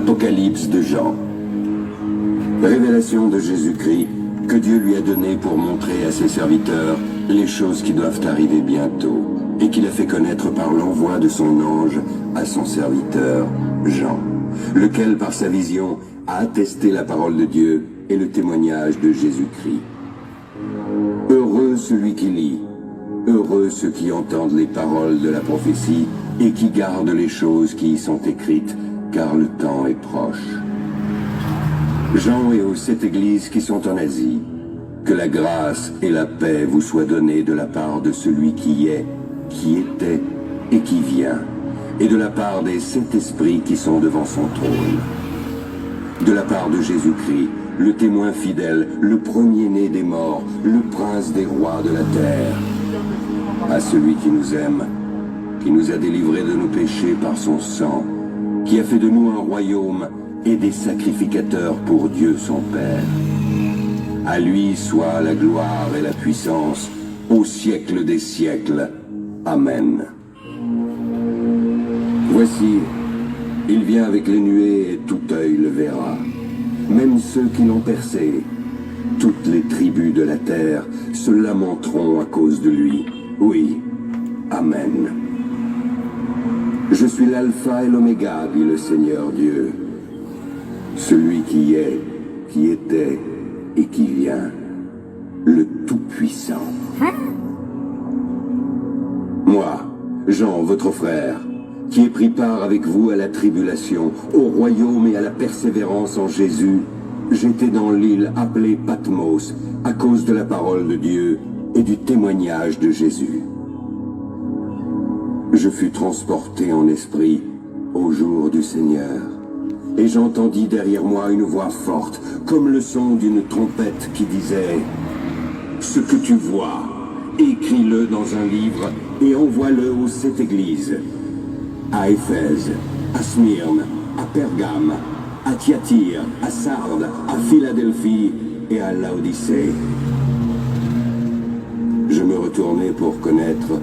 Apocalypse de Jean. Révélation de Jésus-Christ que Dieu lui a donnée pour montrer à ses serviteurs les choses qui doivent arriver bientôt et qu'il a fait connaître par l'envoi de son ange à son serviteur Jean, lequel par sa vision a attesté la parole de Dieu et le témoignage de Jésus-Christ. Heureux celui qui lit, heureux ceux qui entendent les paroles de la prophétie et qui gardent les choses qui y sont écrites, car le temps est proche. Jean et aux 7 églises qui sont en Asie, que la grâce et la paix vous soient données de la part de celui qui est, qui était et qui vient, et de la part des 7 esprits qui sont devant son trône. De la part de Jésus-Christ, le témoin fidèle, le premier-né des morts, le prince des rois de la terre. À celui qui nous aime, qui nous a délivrés de nos péchés par son sang, qui a fait de nous un royaume et des sacrificateurs pour Dieu son Père. À lui soit la gloire et la puissance au siècle des siècles. Amen. Voici, il vient avec les nuées et tout œil le verra, même ceux qui l'ont percé. Toutes les tribus de la terre se lamenteront à cause de lui. Oui, Amen. Je suis l'alpha et l'oméga, dit le Seigneur Dieu, celui qui est, qui était et qui vient, le Tout-Puissant. Moi, Jean, votre frère, qui ai pris part avec vous à la tribulation, au royaume et à la persévérance en Jésus, j'étais dans l'île appelée Patmos, à cause de la parole de Dieu et du témoignage de Jésus. Je fus transporté en esprit au jour du Seigneur, et j'entendis derrière moi une voix forte, comme le son d'une trompette qui disait « Ce que tu vois, écris-le dans un livre et envoie-le aux 7 églises, à Éphèse, à Smyrne, à Pergame, à Thyatire, à Sardes, à Philadelphie et à Laodicée. » Je me retournai pour connaître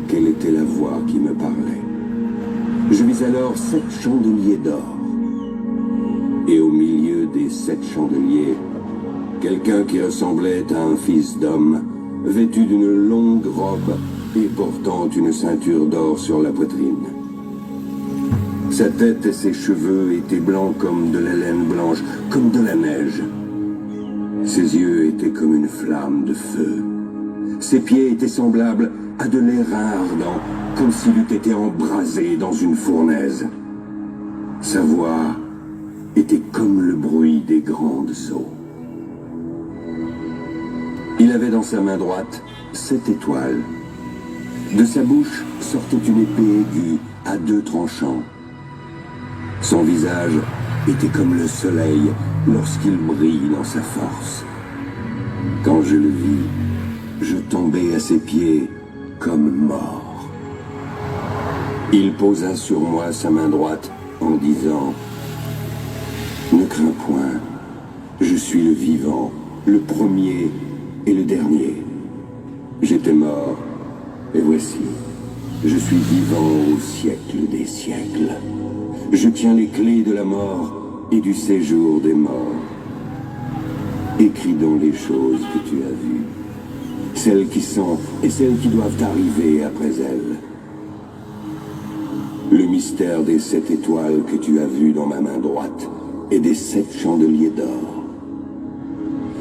quelle était la voix qui me parlait. Je vis alors 7 chandeliers d'or. Et au milieu des 7 chandeliers, quelqu'un qui ressemblait à un fils d'homme, vêtu d'une longue robe et portant une ceinture d'or sur la poitrine. Sa tête et ses cheveux étaient blancs comme de la laine blanche, comme de la neige. Ses yeux étaient comme une flamme de feu. Ses pieds étaient semblables à de l'airain ardent, comme s'il eût été embrasé dans une fournaise. Sa voix était comme le bruit des grandes eaux. Il avait dans sa main droite 7 étoiles. De sa bouche sortait une épée aiguë à 2 tranchants. Son visage était comme le soleil lorsqu'il brille dans sa force. Quand je le vis, je tombai à ses pieds comme mort. Il posa sur moi sa main droite en disant « Ne crains point, je suis le vivant, le premier et le dernier. J'étais mort, et voici, je suis vivant au siècle des siècles. Je tiens les clés de la mort et du séjour des morts. Écris donc les choses que tu as vues, celles qui sont et celles qui doivent arriver après elles. Le mystère des 7 étoiles que tu as vues dans ma main droite et des 7 chandeliers d'or.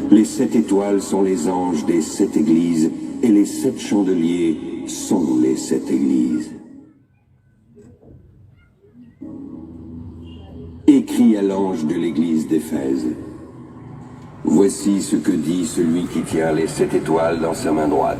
Les 7 étoiles sont les anges des 7 églises et les 7 chandeliers sont les 7 églises. Écris à l'ange de l'église d'Éphèse. Voici ce que dit celui qui tient les 7 étoiles dans sa main droite